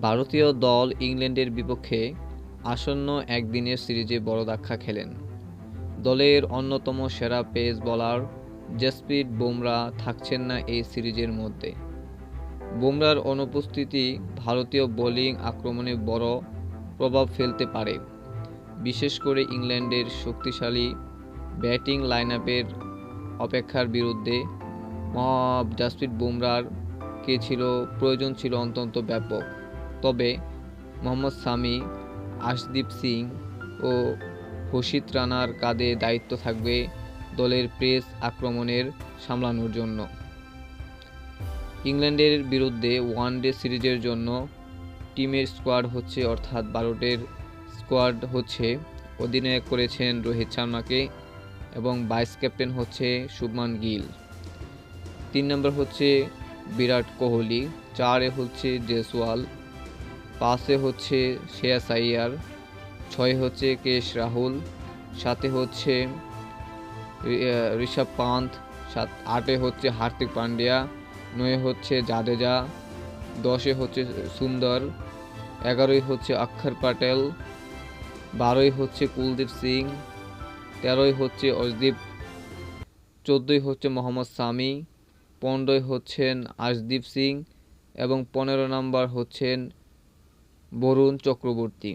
ভারতীয় দল ইংল্যান্ডের বিপক্ষে আসন্ন একদিনের সিরিজে বড় ধাক্কা খেলেন। দলের অন্যতম সেরা পেস বোলার জসপ্রীত বুমরাহ থাকছেন না এই সিরিজের মধ্যে। বুমরাহর অনুপস্থিতি ভারতীয় বোলিং আক্রমণে বড় প্রভাব ফেলতে পারে, বিশেষ করে ইংল্যান্ডের শক্তিশালী ব্যাটিং লাইনআপের অপেক্ষার বিরুদ্ধে জসপ্রীত বুমরাহর প্রয়োজন ছিল অত্যন্ত ব্যাপক। তবে মোহাম্মদ শামি, আশদীপ সিং ও হর্ষিত রানার কাঁধে দায়িত্ব থাকবে দলের পেস আক্রমণের সামলানোর জন্য। ইংল্যান্ডের বিরুদ্ধে ওয়ানডে সিরিজের জন্য টিমের স্কোয়াড হচ্ছে অর্থাৎ 12টের স্কোয়াড হচ্ছে অধিনায়ক করেছেন রোহিত শর্মাকে এবং ভাইস ক্যাপ্টেন হচ্ছে শুভমান গিল। 3 নম্বর হচ্ছে বিরাট কোহলি, 4-এ হচ্ছে জয়সওয়াল, 5-এ হচ্ছে শ্রেয়াস আইয়ার, 6-এ হচ্ছে কেএল রাহুল, 7-এ হচ্ছে ঋষভ পান্থ, 8-এ হচ্ছে হার্দিক পান্ডিয়া, 9-এ হচ্ছে জাদেজা, 10-এ হচ্ছে সুন্দর, 11-ই হচ্ছে অক্ষর প্যাটেল, 12-ই হচ্ছে কুলদীপ সিং, 13-ই হচ্ছে অর্শদীপ, 14-ই হচ্ছে মোহাম্মদ শামি, 15-ই হচ্ছেন আশদীপ সিং এবং 15 নম্বর হচ্ছেন বরুণ চক্রবর্তী।